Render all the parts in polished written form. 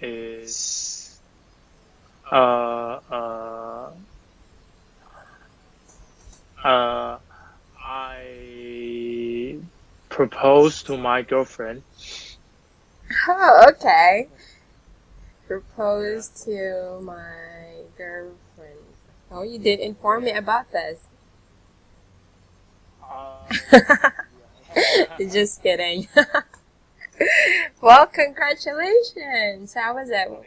is uh uh I proposed to my girlfriend. Oh, okay. Propose to my girlfriend. Oh, you did inform me about this. Yeah. Just kidding. Well, congratulations. How was it? Oh,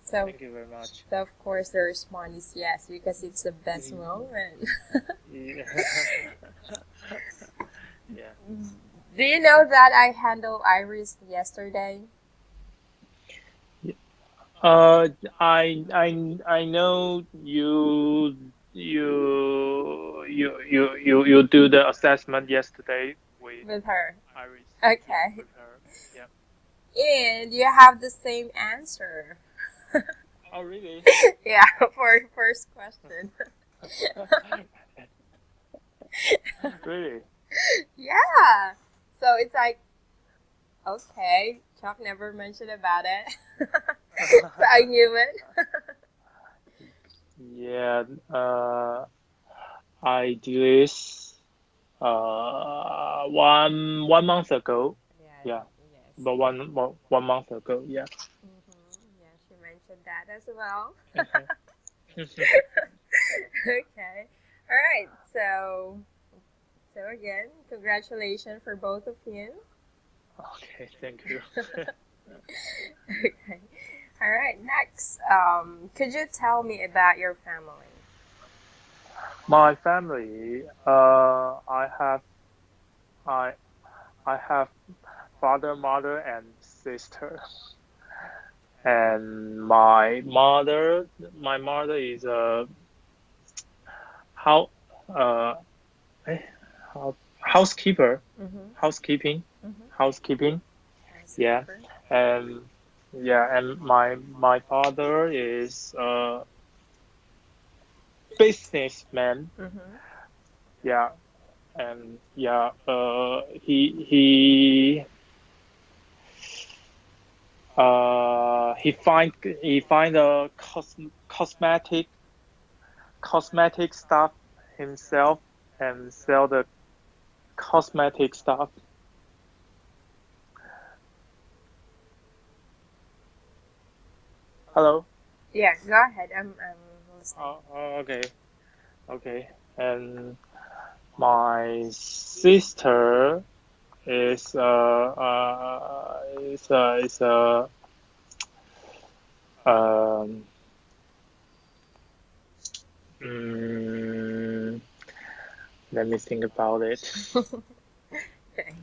So, thank you very much. so of course the response is yes because it's the best Mm, moment. yeah. Yeah. Do you know that I handled Iris yesterday? Uh, I know you do the assessment yesterday with With her. Iris. Yeah, Okay. with her. Yeah. And you have the same answer. Oh, really? Yeah, for first question. Really? Yeah. So it's like, okay, Chuck never mentioned about it. So I knew it. Yeah. I do this one month ago. Yeah, Yeah, yes. but one month ago. Yeah. Yeah, she mentioned that as well. Mhm. Okay. All right. So again, congratulations for both of you. Okay, thank you. Okay. All right. Next, could you tell me about your family? My family, I I have father, mother, and sister. And my mother is a how uh eh, how, housekeeper, Mm-hmm. housekeeping, Mm-hmm. housekeeping. Yeah, Housekeeper. and yeah, and my father is a businessman. Mm-hmm. Yeah, and yeah, he find a cosmetic stuff himself and sell the cosmetic stuff. Hello. Yeah. Go ahead. I'm listening. Okay, okay. And my sister is um mm, let me think about it. Okay.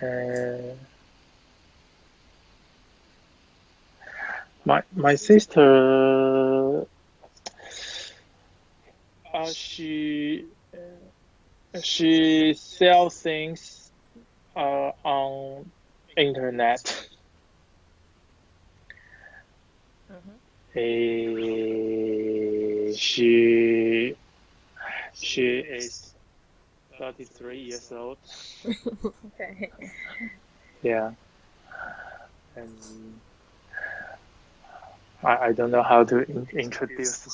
Uh, my sister, she sells things on internet. Mm-hmm. She is 33 years old. Okay. Yeah, and I don't know how to introduce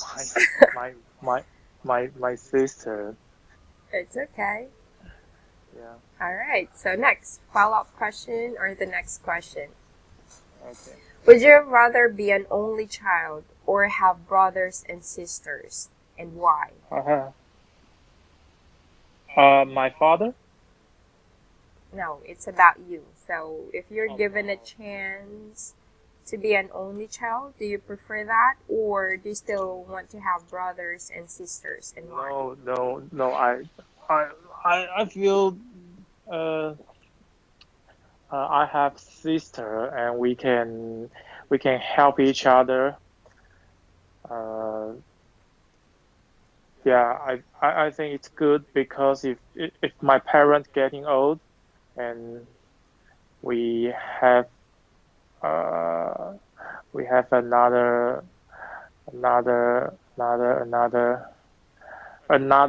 my my my sister. It's okay. Yeah. All right. So next follow-up question or the next question. Okay. Would you rather be an only child or have brothers and sisters, and why? Uh-huh. My father. No, it's about you. So if you're Oh, given a chance to be an only child, do you prefer that, or do you still want to have brothers and sisters, and why? no. I I feel uh, I have sister and we can help each other. Uh, yeah, I think it's good because if my parents getting old and we have uh we have another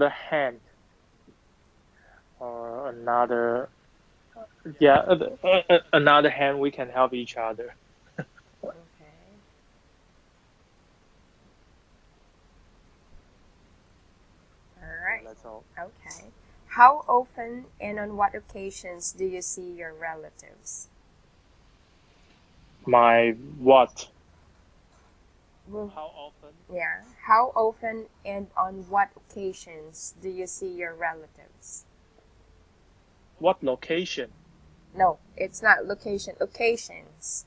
hand or yeah. Another hand, we can help each other. Okay. All Yeah, right. that's all. Okay. How often and on what occasions do you see your relatives? My what? Well, How often? yeah. How often and on what occasions do you see your relatives? What location? No, it's not location. Occasions.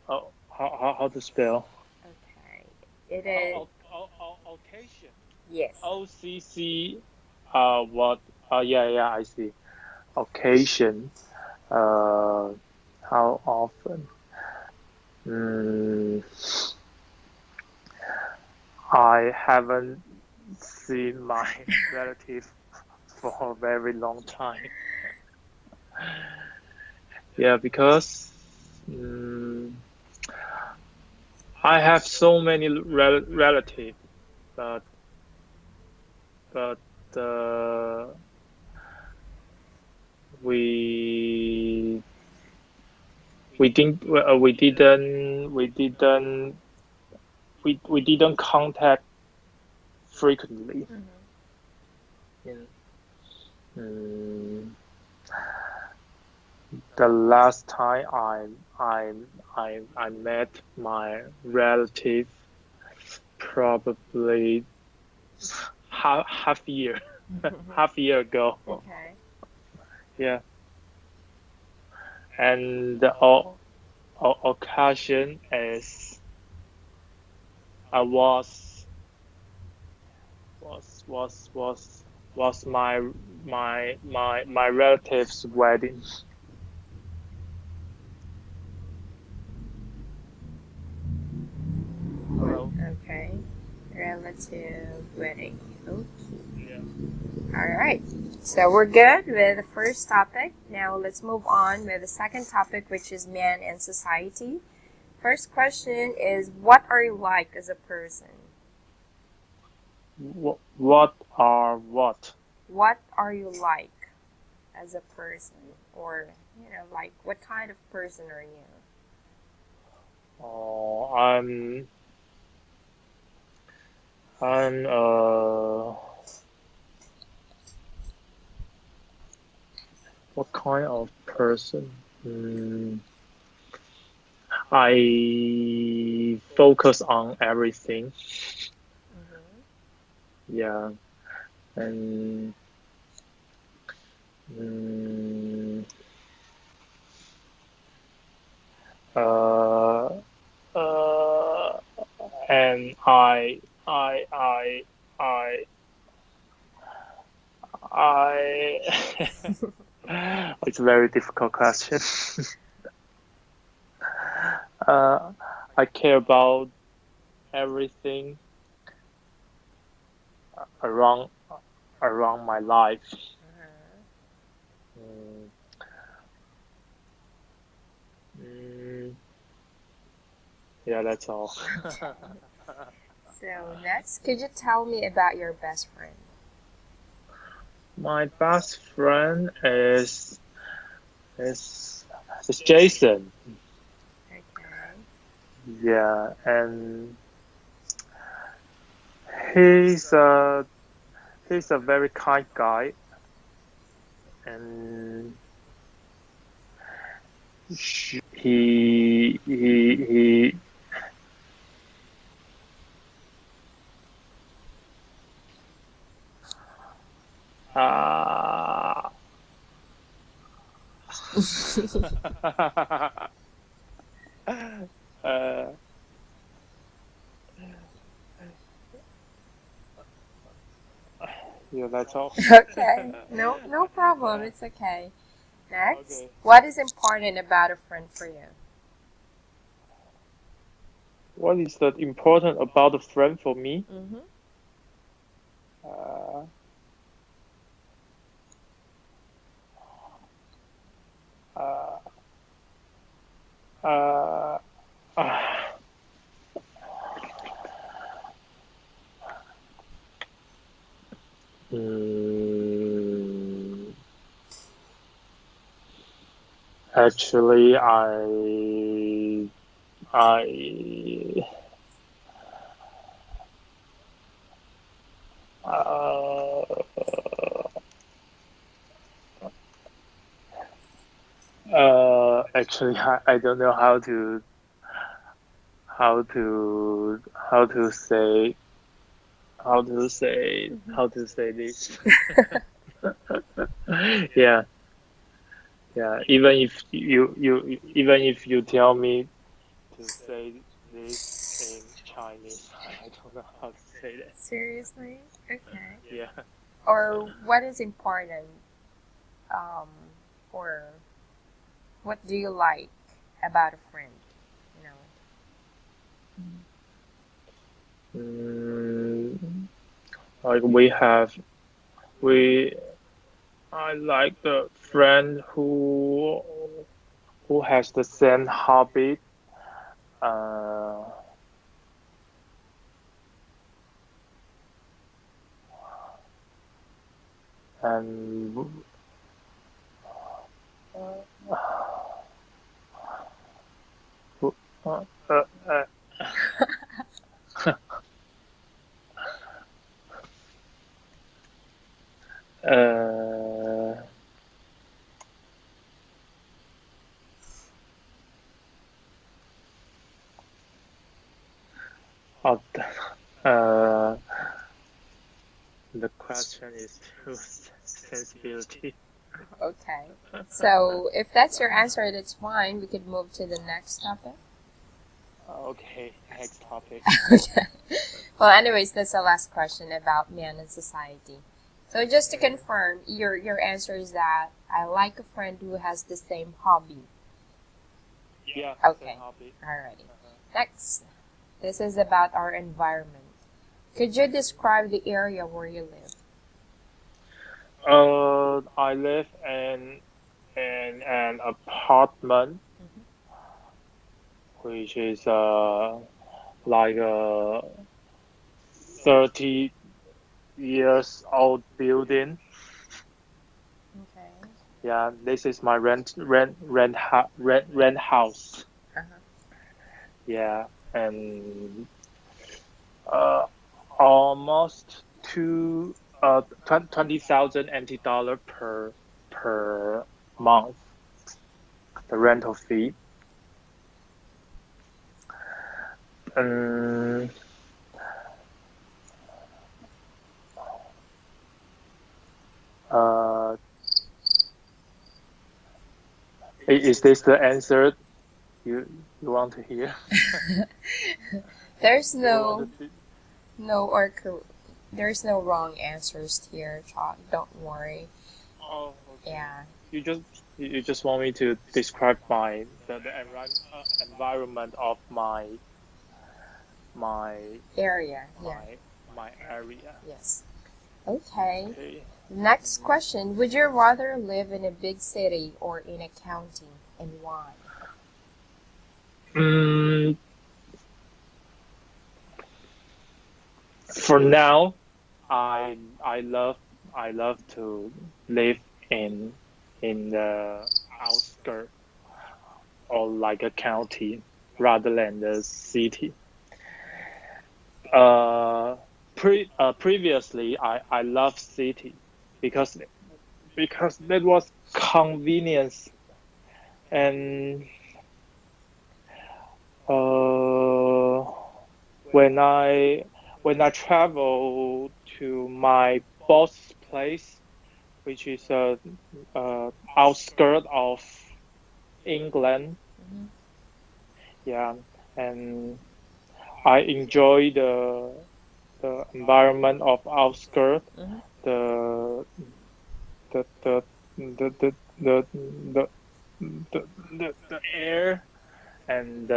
Oh, how to spell? Okay. It is. Occasion. Yes. OCC. What? Yeah, yeah, I see. Occasion. Uh, how often? Mm, I haven't seen my relative for a very long time. Yeah, because mm, I have so many relatives, but but uh, we we didn't contact frequently. Mm-hmm. In, mm, the last time I met my relative probably half year half year ago. Okay. Yeah, and the occasion is I was my relative's wedding. Hello. Okay. Relative wedding. Okay. Yeah. All right. So we're good with the first topic. Now let's move on with the second topic, which is man and society. First question is, what are you like as a person? What are what? What are you like as a person? Or, like, what kind of person are you? Oh, I'm what kind of person? I focus on everything. Mm-hmm. Yeah, and mm, uh, uh, and I, I. It's a very difficult question. uh, I care about everything around my life. Uh-huh. Mm, mm, yeah, that's all. Okay. So next, could you tell me about your best friend? My best friend is is Jason. Okay. Yeah, and he's a he's a very kind guy, and he uh, uh, yeah, that's all. Okay. No, no problem. It's okay. Next, Okay. what is important about a friend for you? What is that important about a friend for me? Mm-hmm. Uh, uh, uh, uh, mm, Actually, I uh, actually I don't know how to say Mhm. how to say this. Yeah, yeah. Even if you tell me to say this in Chinese, I don't know how to say that. Seriously? Okay. Yeah. Or what is important, um, or what do you like about a friend? You know. Mm, like we I like the friend who has the same hobby. Uh, and uh, uh, uh, uh, of the, uh, the question is too sensibility. Okay. So if that's your answer, that's fine. We could move to the next topic. Okay, next topic. Okay. Well, anyways, that's the last question about man and society. So just to Mhm. confirm, your answer is that I like a friend who has the same hobby. Yeah, same Okay. hobby. Alrighty. Uh-huh. Next, this is about our environment. Could you describe the area where you live? I live in an apartment Mhm. which is like a 30 years old building. Okay. Yeah, this is my rent house. Uh-huh. Yeah, and uh almost 20,000 NT dollar per month, the rental fee. Um, uh, is this the answer you want to hear? There's Do you want no to see? no or cor- there's no wrong answers here, Chalk. Don't worry. Oh, okay. Yeah. You just want me to describe environment of my Area. Yeah. my my area. Yes. Okay. Okay. Next Mhm. question. Would you rather live in a big city or in a county, and why? Mm, for now, I love to live in in the outskirts or like a county rather than the city. Uh, Previously, I love city because that was convenience and uh when I travel to my boss's place, which is outskirt of England. Hmm. Yeah, and I enjoy the environment of outskirt, Hmm. the the the the the the the, the air and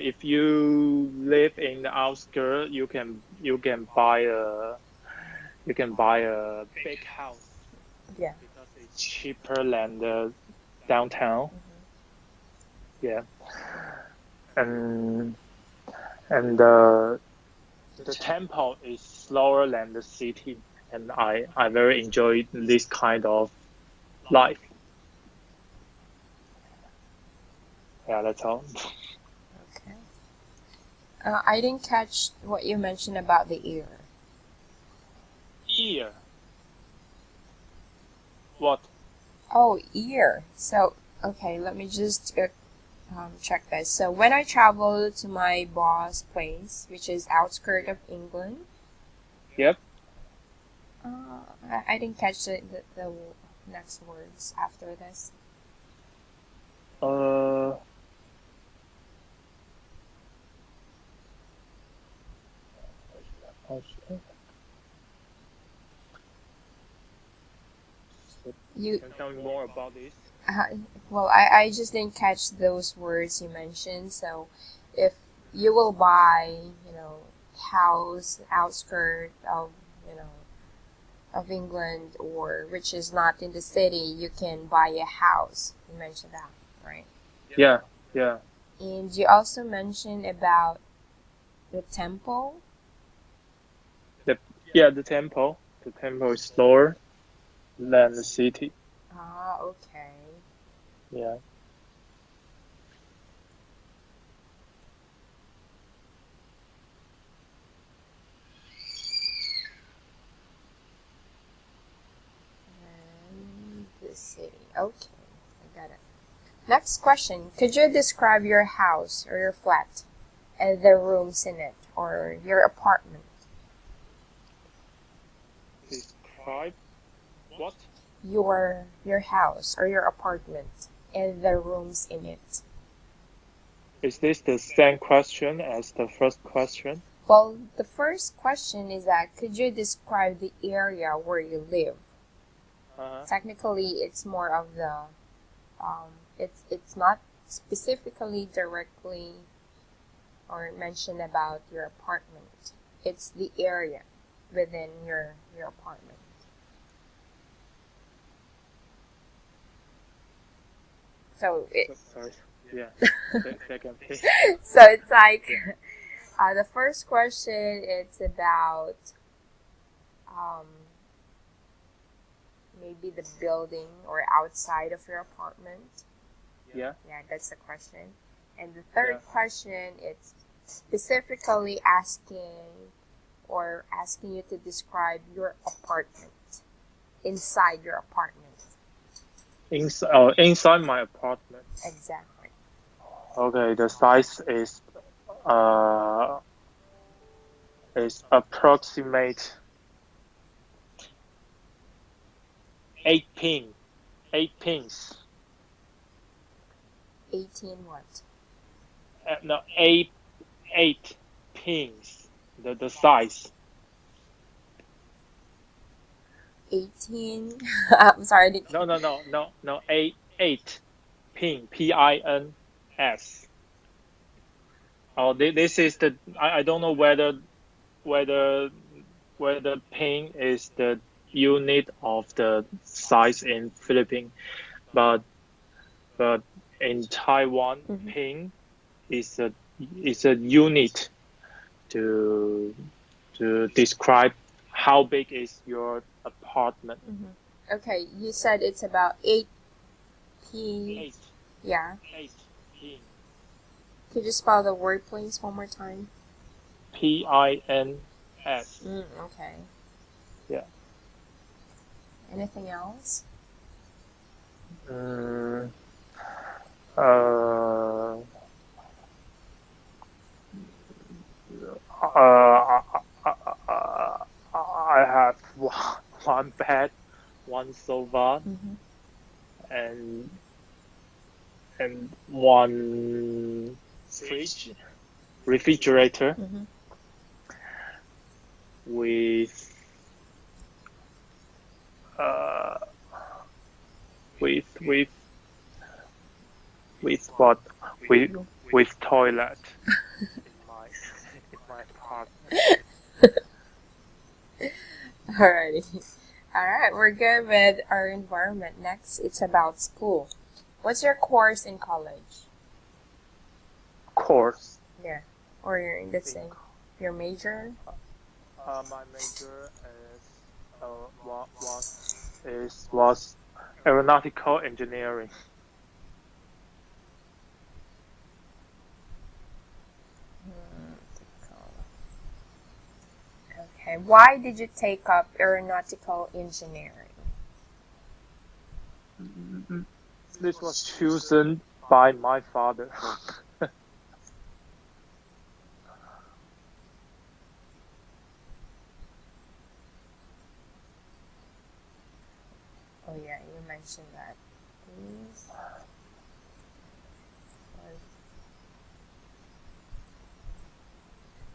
if you live in the outskirts, you can buy a big house Yeah. because it's cheaper than the downtown. Hmm. Yeah, and and uh, the tempo is slower than the city, and I very enjoy this kind of life. Yeah, that's all. Okay. I didn't catch what you mentioned about the ear. Ear. What? Oh, ear. So, okay, let me just check this. So, when I travel to my boss' place, which is outskirt of England, Yep. I didn't catch the next words after this. Uh. You Can you tell me more about this? well, I just didn't catch those words you mentioned. So, if you will buy, house outskirt of, of England, or which is not in the city, you can buy a house. You mentioned that, right? Yeah, yeah. And you also mentioned about the tempo. The tempo. The tempo is slower than the city. Ah, okay. Yeah. And the city. Okay, I got it. Next question. Could you describe your house or your flat and the rooms in it, or your apartment? Describe what? Your house or your apartment and the rooms in it. Is this the same question as the first question? Well, the first question is that could you describe the area where you live? Uh-huh. Technically, it's more of the it's not specifically directly or mentioned about your apartment. It's the area within your apartment. So Sorry. Yeah. Second, please. so it's like the first question. It's about um, maybe the building or outside of your apartment. Yeah. Yeah, that's the question. And the third question, it's specifically asking you to describe your apartment, inside your apartment. Inside my apartment. Exactly. Okay, the size is approximate 8 pins. 18 what? No, eight pins. The size. 18. I'm sorry. No. Eight pin. PINS. Oh, this is the. I don't know whether whether pin is the unit of the size in Philippines, but in Taiwan, Mm-hmm. pin is a unit to describe how big is your apartment. Mm-hmm. Okay, you said it's about 8 p. Eight. Yeah. 8 pin. Could you spell the word, please, one more time? PINS. Okay. Yeah. Anything else? Mm, uh, uh, I have one bed, one sofa, Mm-hmm. and one refrigerator Mm-hmm. with uh with with with what with toilet in my apartment. Alrighty. Alright, we're good with our environment. Next, it's about school. What's your course in college? Course. Yeah. Or you're in the same. Your major? My major was aeronautical engineering. Okay. Why did you take up aeronautical engineering? This was chosen by my father. Oh yeah, you mentioned that. Please.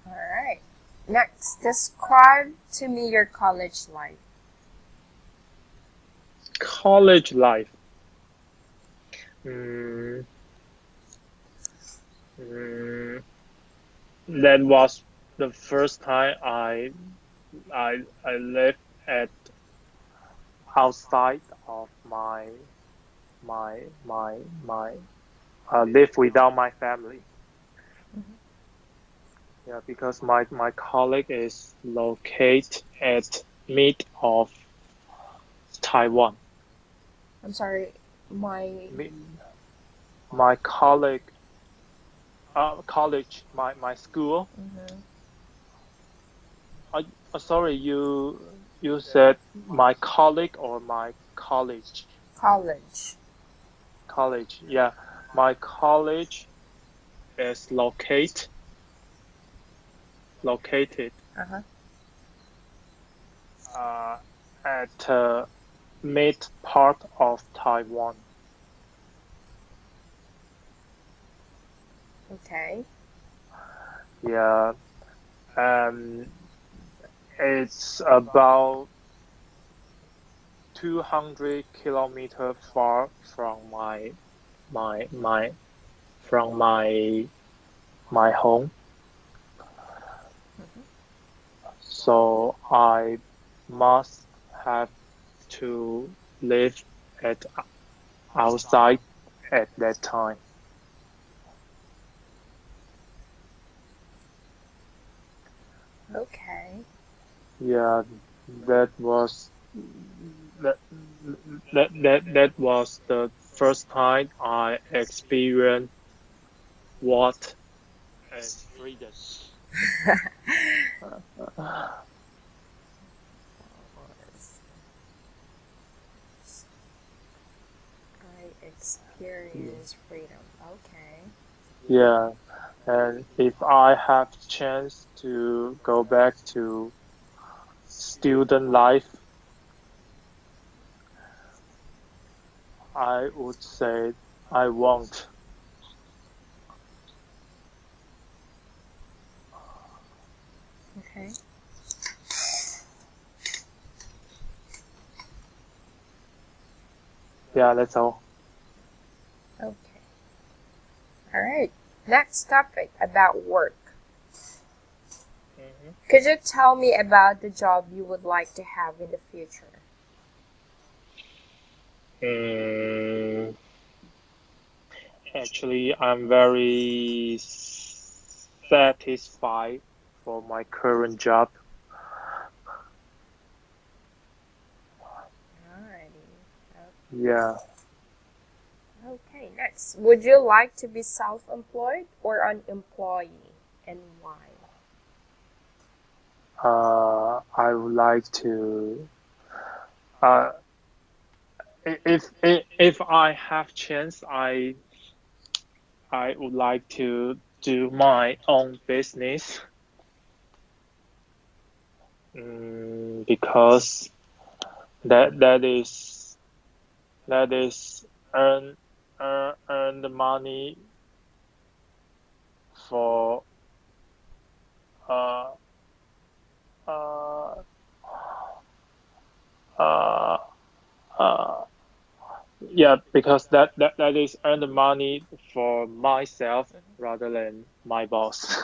All right. Next, describe to me your college life. College life. Mm, mm, that was the first time I lived at outside of my live without my family. Mhm. Yeah, because my colleague is located at mid of Taiwan. I'm sorry, my. Mi- My colleague, college, my school. Mhm. Sorry, you said my colleague or my college? College. College, yeah. My college is located Uh-huh. uh, at mid part of Taiwan. Okay. Yeah, um, it's about 200 kilometers far from my from my home. Mhm. So I must have to live at outside at that time. Okay. Yeah, that was that that was the first time I experienced what is freedom. I experience freedom. Okay. Yeah, and if I have chance to go back to student life, I would say I won't. Okay. Yeah, that's all. Okay. All right. Next topic about work. Mhm. Could you tell me about the job you would like to have in the future? Mm, Actually, I'm very satisfied for my current job. Alrighty. Yeah, Okay, next. Would you like to be self-employed or an employee, and why? I would like to. Uh, if I have chance, I would like to do my own business. Because that that is earn the money for uh uh uh uh yeah, because that is earn the money for myself rather than my boss.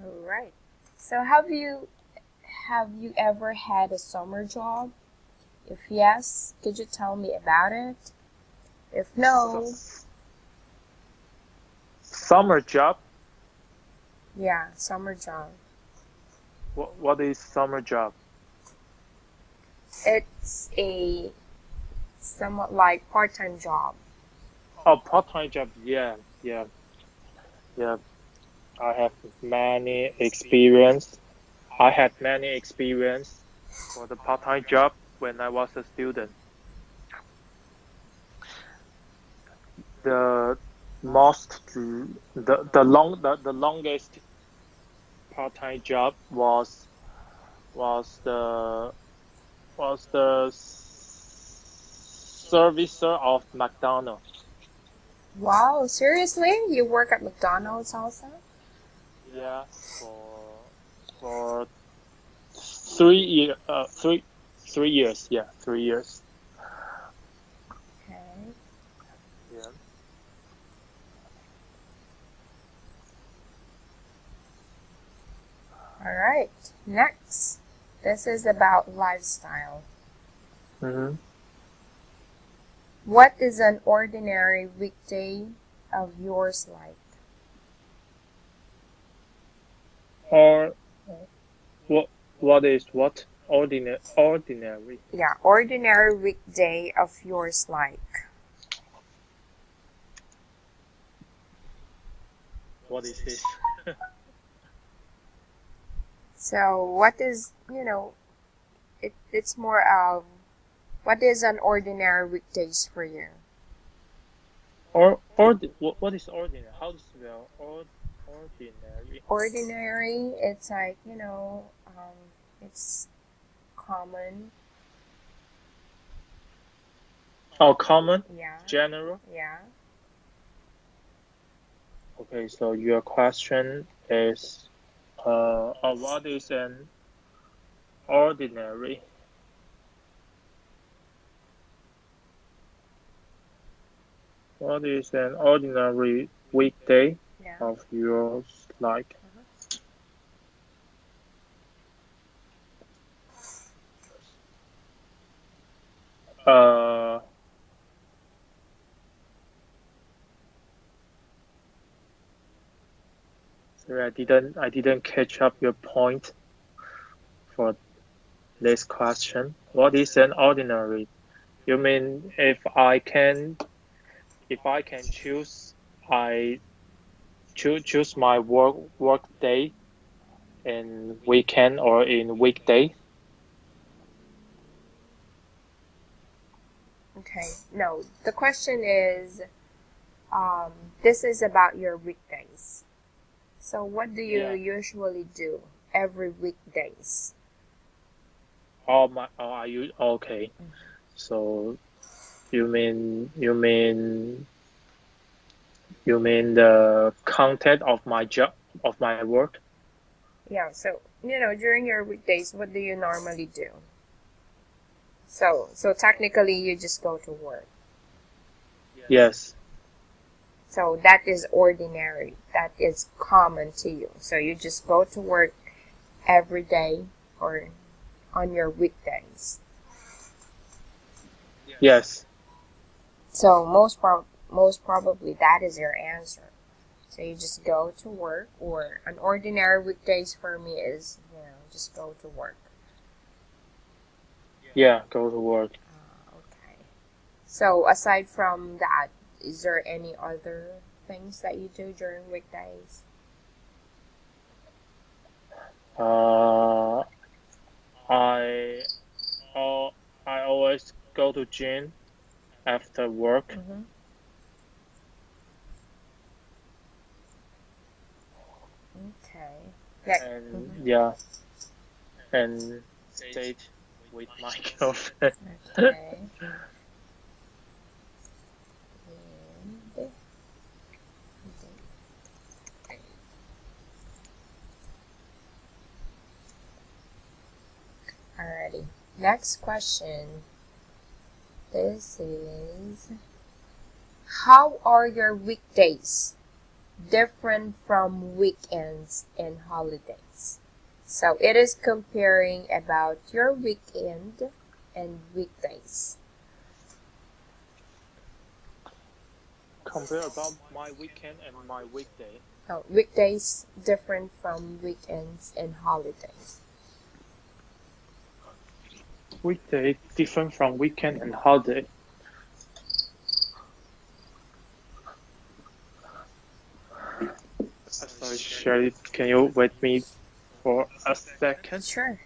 All right. So have you ever had a summer job? If yes, could you tell me about it? If no, Summer job? Yeah, summer job. What is summer job? It's a somewhat like part-time job. Oh, part-time job. Yeah, yeah, yeah. I have many experience. I had many experience for the part-time job when I was a student. The the longest part-time job was the servicer of McDonald's. Wow, seriously? You work at McDonald's also? Yeah, for 3 year 3 years. Yeah, 3 years. Okay. Yeah. All right. Next. This is about lifestyle. Mm-hmm. What is an ordinary weekday of yours like? Or what is what ordinary? Yeah, ordinary weekday of yours like. What is this? So, what is, it's more of what is an ordinary weekdays for you? What is ordinary? How to spell ordinary? Ordinary, it's like, it's common. Oh, common, Yeah, general. yeah. Okay, so your question is, what is an ordinary? What is an ordinary weekday Yeah. of yours like? Uh, sorry, I didn't catch up your point for this question. What is an ordinary? You mean if I can choose, I choose my work day in weekend or in weekday? Okay. No, the question is, this is about your weekdays. So, what do you Yeah. usually do every weekdays? Are you okay? So you mean the content of my job of my work? Yeah. So, during your weekdays, what do you normally do? So technically, you just go to work. Yes. So that is ordinary. That is common to you. So you just go to work every day or on your weekdays. Yes. So most probably that is your answer. So you just go to work, or an ordinary weekdays for me is, just go to work. Yeah, go to work. Okay. So aside from that, is there any other things that you do during weekdays? Uh, I I always go to gym after work. Mm-hmm. Okay. And yeah, and date with my girlfriend. Okay. And alrighty. Next question. This is, how are your weekdays different from weekends and holidays? So it is comparing about your weekend and weekdays. compare about my weekend and my weekday. Oh, weekdays different from weekends and holidays. Weekday different from weekend and holiday. Sorry, Sherry, can you wait me for a second? Sure.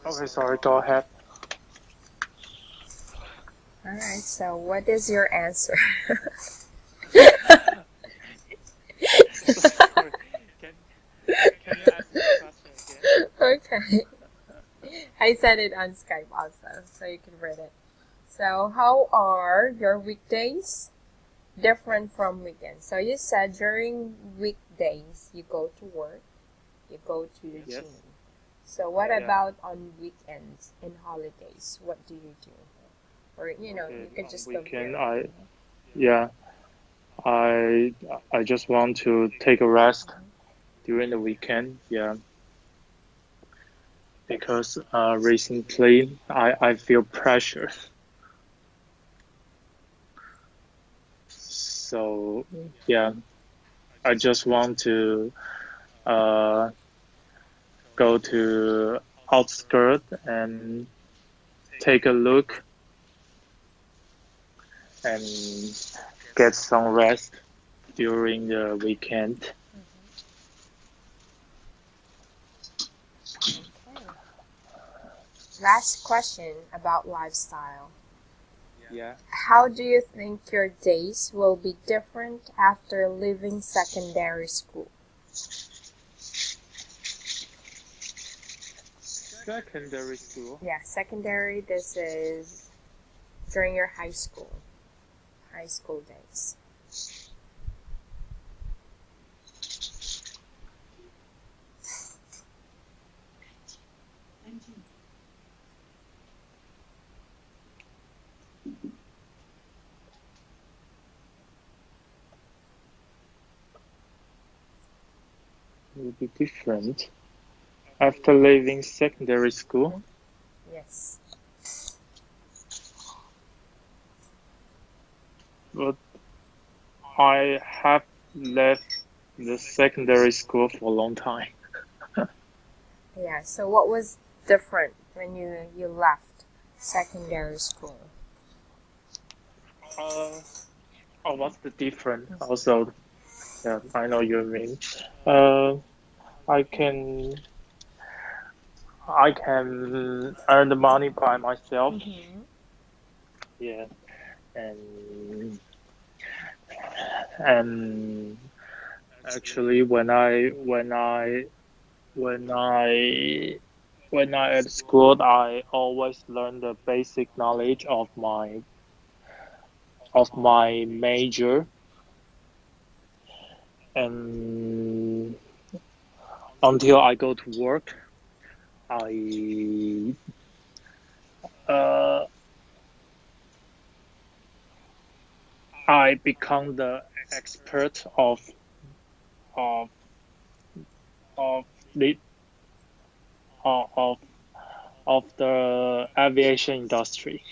Okay, sorry, go ahead. All right. So, what is your answer? Sorry. Can you ask the question again? Okay. I said it on Skype also, so you can read it. So, how are your weekdays different from weekends? So, you said during weekdays you go to work, you go to the Yes. gym. So, what Yeah. about on weekends and holidays? What do you do? Or, you know, you could On just weekend, compare. I just want to take a rest during the weekend. Yeah, because recently I feel pressure. So yeah, I just want to uh, go to outskirt and take a look and get some rest during the weekend. Okay. Last question about lifestyle. Yeah. How do you think your days will be different after leaving secondary school? Secondary school. Yeah, secondary, this is during your high school days. Will be different after leaving secondary school. Yes. But I have left the secondary school for a long time. Yeah, so what was different when you left secondary school? What's the difference? Also, yeah, I know you mean. Uh, I can I can earn the money by myself. Yeah, and and actually, when I at school, I always learn the basic knowledge of my major, and until I go to work, I uh, I become the expert of of the of of the aviation industry.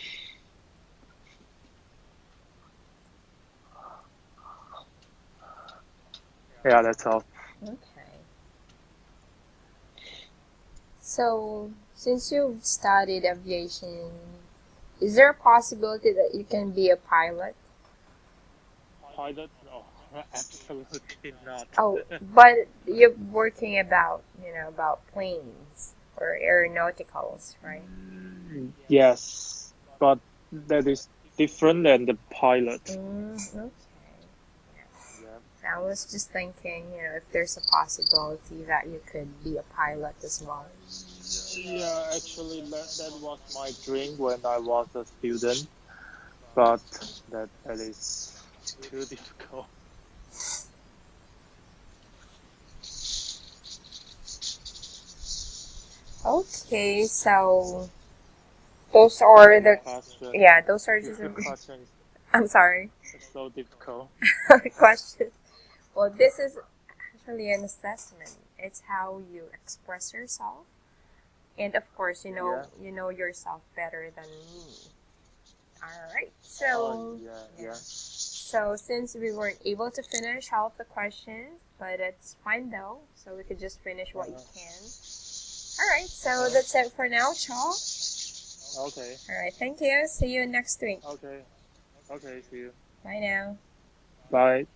Yeah, that's all. Okay. So, since you've studied aviation, is there a possibility that you can be a pilot? Pilot? No, absolutely not. Oh, but you're working about planes or aeronauticals, right? Yes, but that is different than the pilot. Okay. Yeah. I was just thinking, if there's a possibility that you could be a pilot as well. Yeah, actually, that was my dream when I was a student, but that is too difficult. Okay, so those are the Question, those are just your question is I'm sorry. so difficult. Question. Well, this is actually an assessment. It's how you express yourself, and of course, Yeah. you know yourself better than me. All right. Oh, So yeah. so since we weren't able to finish all of the questions, but it's fine though. So we could just finish what you can. All right. So that's it for now, Chok. Okay. All right. Thank you. See you next week. Okay. Okay. See you. Bye now. Bye.